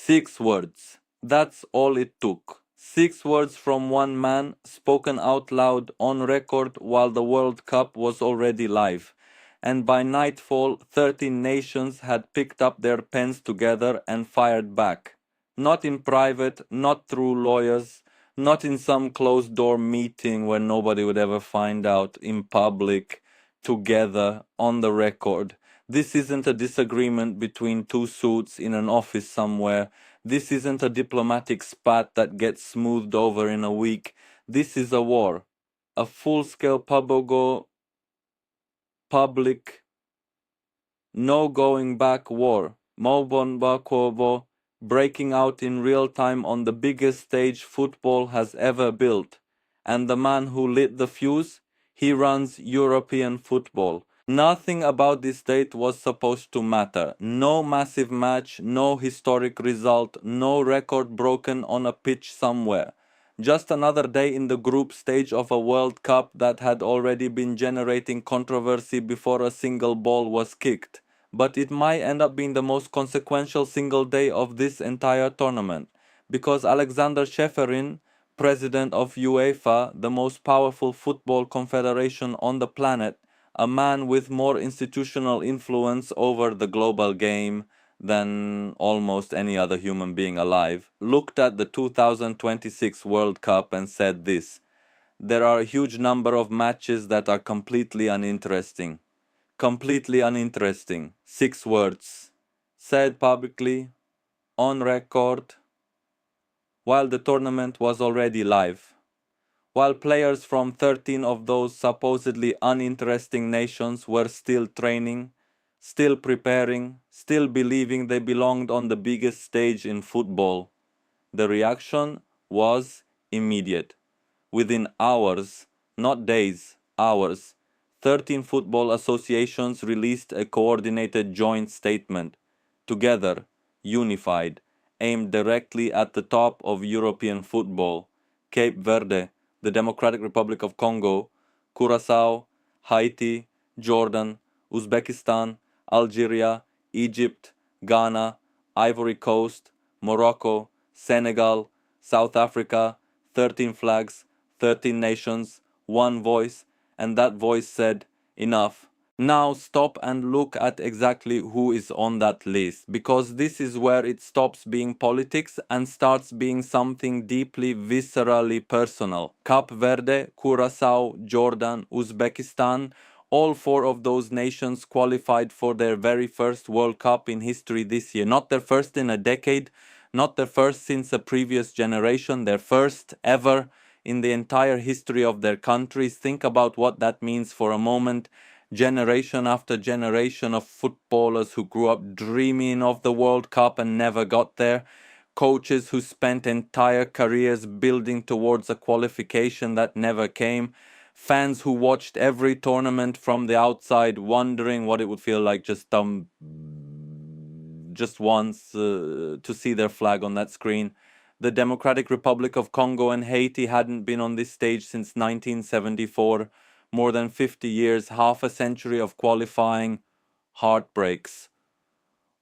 6 words. That's all it took. 6 words from one man, spoken out loud on record while the World Cup was already live. And by nightfall, 13 nations had picked up their pens together and fired back. Not in private, not through lawyers, not in some closed door meeting where nobody would ever find out, in public, together, on the record. This isn't a disagreement between two suits in an office somewhere. This isn't a diplomatic spat that gets smoothed over in a week. This is a war. A full-scale public, no going back war. Mobonbakovo, breaking out in real time on the biggest stage football has ever built. And the man who lit the fuse, he runs European football. Nothing about this date was supposed to matter. No massive match, no historic result, no record broken on a pitch somewhere. Just another day in the group stage of a World Cup that had already been generating controversy before a single ball was kicked. But it might end up being the most consequential single day of this entire tournament, because Aleksander Čeferin, president of UEFA, the most powerful football confederation on the planet, a man with more institutional influence over the global game than almost any other human being alive, looked at the 2026 World Cup and said this: "There are a huge number of matches that are completely uninteresting." Completely uninteresting. 6 words. Said publicly, on record, while the tournament was already live. While players from 13 of those supposedly uninteresting nations were still training, still preparing, still believing they belonged on the biggest stage in football. The reaction was immediate. Within hours, not days, hours, 13 football associations released a coordinated joint statement, together, unified, aimed directly at the top of European football: Cape Verde, the Democratic Republic of Congo, Curaçao, Haiti, Jordan, Uzbekistan, Algeria, Egypt, Ghana, Ivory Coast, Morocco, Senegal, South Africa, 13 flags, 13 nations, one voice, and that voice said, "Enough." Now stop and look at exactly who is on that list, because this is where it stops being politics and starts being something deeply, viscerally personal. Cape Verde, Curaçao, Jordan, Uzbekistan, all 4 of those nations qualified for their very first World Cup in history this year. Not their first in a decade, not their first since a previous generation, their first ever in the entire history of their countries. Think about what that means for a moment. Generation after generation of footballers who grew up dreaming of the World Cup and never got there. Coaches who spent entire careers building towards a qualification that never came. Fans who watched every tournament from the outside, wondering what it would feel like just once to see their flag on that screen. The Democratic Republic of Congo and Haiti hadn't been on this stage since 1974. More than 50 years, half a century of qualifying, heartbreaks,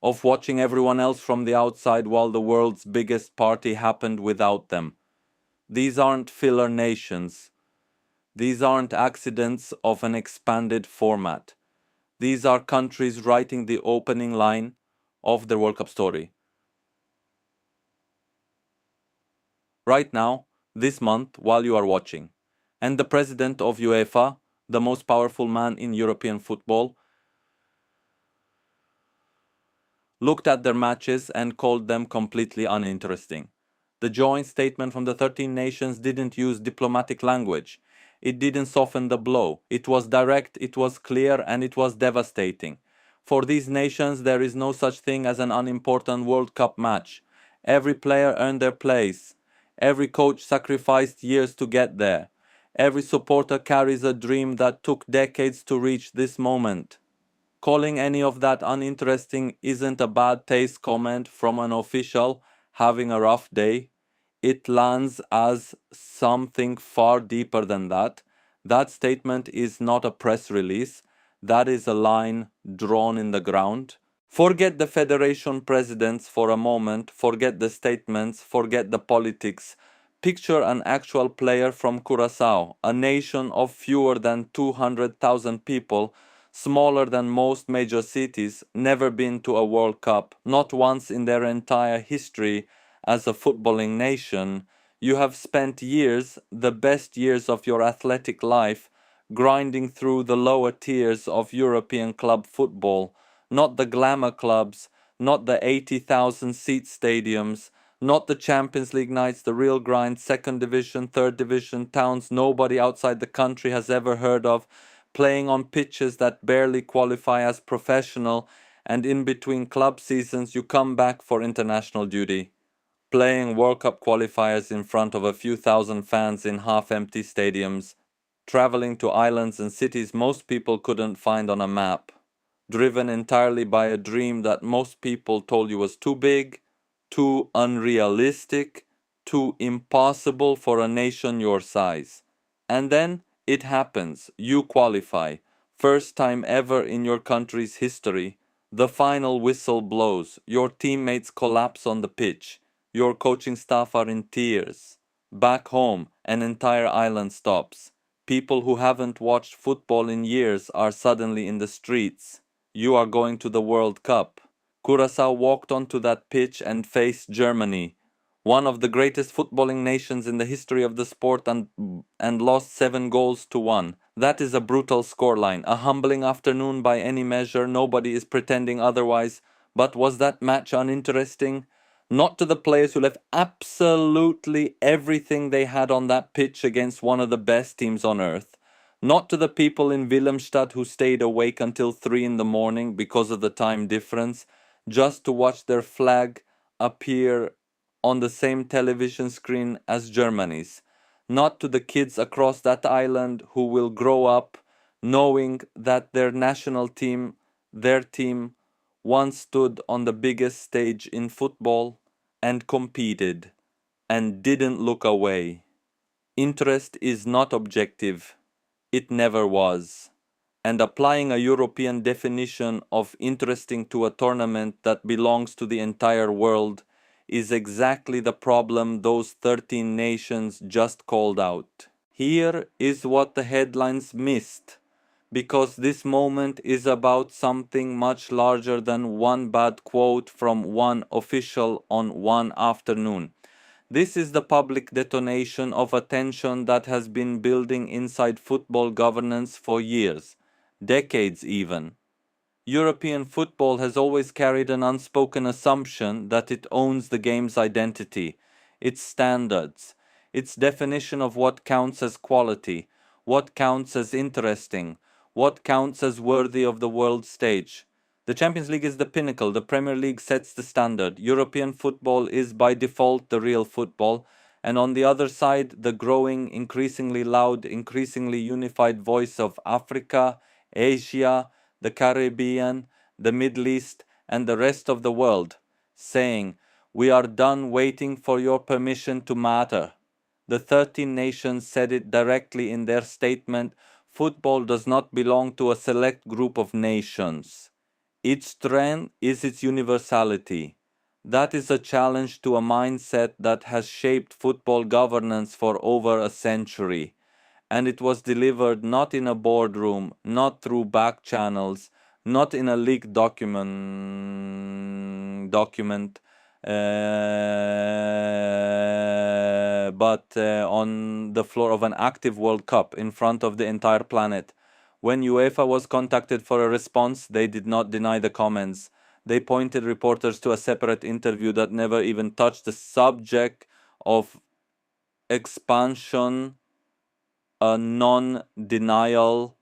of watching everyone else from the outside while the world's biggest party happened without them. These aren't filler nations. These aren't accidents of an expanded format. These are countries writing the opening line of their World Cup story. Right now, this month, while you are watching. And the president of UEFA, the most powerful man in European football, looked at their matches and called them completely uninteresting. The joint statement from the 13 nations didn't use diplomatic language. It didn't soften the blow. It was direct, it was clear, and it was devastating. For these nations, there is no such thing as an unimportant World Cup match. Every player earned their place. Every coach sacrificed years to get there. Every supporter carries a dream that took decades to reach this moment. Calling any of that uninteresting isn't a bad taste comment from an official having a rough day. It lands as something far deeper than that. That statement is not a press release. That is a line drawn in the ground Forget the federation presidents for a moment, forget the statements, forget the politics. Picture an actual player from Curaçao, a nation of fewer than 200,000 people, smaller than most major cities, never been to a World Cup, not once in their entire history as a footballing nation. You have spent years, the best years of your athletic life, grinding through the lower tiers of European club football, not the glamour clubs, not the 80,000 seat stadiums, not the Champions League nights, the real grind, second division, third division, towns nobody outside the country has ever heard of, playing on pitches that barely qualify as professional, and in between club seasons you come back for international duty, playing World Cup qualifiers in front of a few thousand fans in half-empty stadiums, traveling to islands and cities most people couldn't find on a map, driven entirely by a dream that most people told you was too big, too unrealistic, too impossible for a nation your size. And then it happens. You qualify. First time ever in your country's history. The final whistle blows. Your teammates collapse on the pitch. Your coaching staff are in tears. Back home, an entire island stops. People who haven't watched football in years are suddenly in the streets. You are going to the World Cup. Curaçao walked onto that pitch and faced Germany, one of the greatest footballing nations in the history of the sport, and lost 7 goals to 1. That is a brutal scoreline, a humbling afternoon by any measure, nobody is pretending otherwise, but was that match uninteresting? Not to the players who left absolutely everything they had on that pitch against one of the best teams on earth. Not to the people in Willemstad who stayed awake until 3 in the morning because of the time difference, just to watch their flag appear on the same television screen as Germany's. Not to the kids across that island who will grow up knowing that their national team, their team, once stood on the biggest stage in football and competed and didn't look away. Interest is not objective. It never was. And applying a European definition of interesting to a tournament that belongs to the entire world is exactly the problem those 13 nations just called out. Here is what the headlines missed, because this moment is about something much larger than one bad quote from one official on one afternoon. This is the public detonation of a tension that has been building inside football governance for years, decades even. European football has always carried an unspoken assumption that it owns the game's identity, its standards, its definition of what counts as quality, what counts as interesting, what counts as worthy of the world stage. The Champions League is the pinnacle, the Premier League sets the standard. European football is by default the real football, and on the other side, the growing, increasingly loud, increasingly unified voice of Africa, Asia, the Caribbean, the Middle East, and the rest of the world, saying, "We are done waiting for your permission to matter." The 13 nations said it directly in their statement, "Football does not belong to a select group of nations. Its strength is its universality." That is a challenge to a mindset that has shaped football governance for over a century, and it was delivered not in a boardroom, not through back channels, not in a leaked document, but on the floor of an active World Cup in front of the entire planet. When UEFA was contacted for a response, they did not deny the comments. They pointed reporters to a separate interview that never even touched the subject of expansion, a non-denial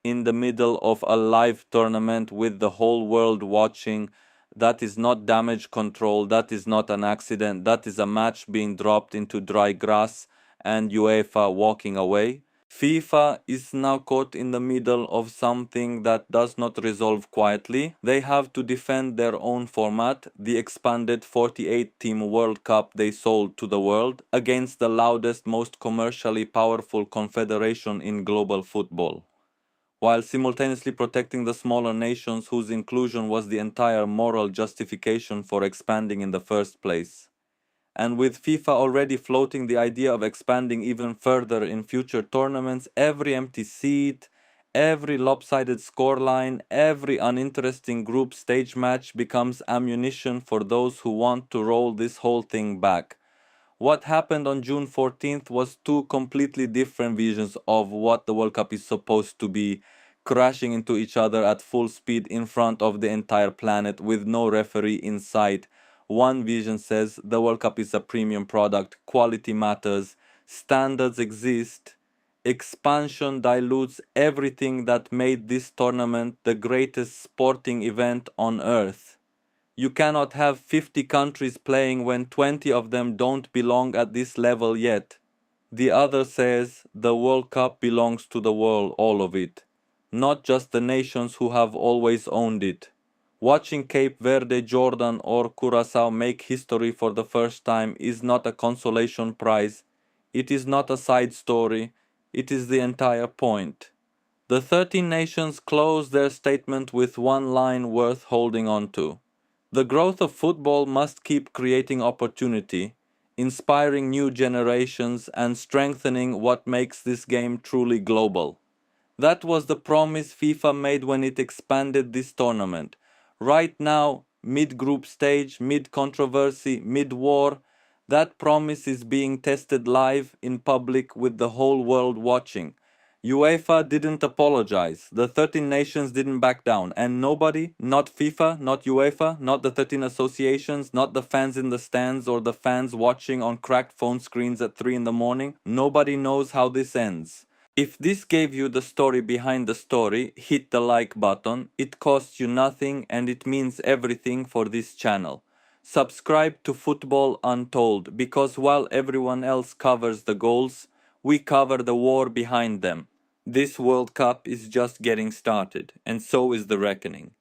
in the middle of a live tournament with the whole world watching. That is not damage control, that is not an accident, that is a match being dropped into dry grass and UEFA walking away. FIFA is now caught in the middle of something that does not resolve quietly. They have to defend their own format, the expanded 48-team World Cup they sold to the world, against the loudest, most commercially powerful confederation in global football. while simultaneously protecting the smaller nations whose inclusion was the entire moral justification for expanding in the first place. And with FIFA already floating the idea of expanding even further in future tournaments, every empty seat, every lopsided scoreline, every uninteresting group stage match becomes ammunition for those who want to roll this whole thing back. What happened on June 14th was two completely different visions of what the World Cup is supposed to be, crashing into each other at full speed in front of the entire planet with no referee in sight. One vision says the World Cup is a premium product, quality matters, standards exist, expansion dilutes everything that made this tournament the greatest sporting event on earth. You cannot have 50 countries playing when 20 of them don't belong at this level yet. The other says the World Cup belongs to the world, all of it, not just the nations who have always owned it. Watching Cape Verde, Jordan, or Curaçao make history for the first time is not a consolation prize. It is not a side story. It is the entire point. The 13 nations close their statement with one line worth holding on to. The growth of football must keep creating opportunity, inspiring new generations, and strengthening what makes this game truly global. That was the promise FIFA made when it expanded this tournament. Right now, mid-group stage, mid-controversy, mid-war, that promise is being tested live in public with the whole world watching. UEFA didn't apologize, the 13 nations didn't back down, and nobody, not FIFA, not UEFA, not the 13 associations, not the fans in the stands or the fans watching on cracked phone screens at 3 in the morning, nobody knows how this ends. If this gave you the story behind the story, hit the like button. It costs you nothing and it means everything for this channel. Subscribe to Football Untold because while everyone else covers the goals, we cover the war behind them. This World Cup is just getting started, and so is the reckoning.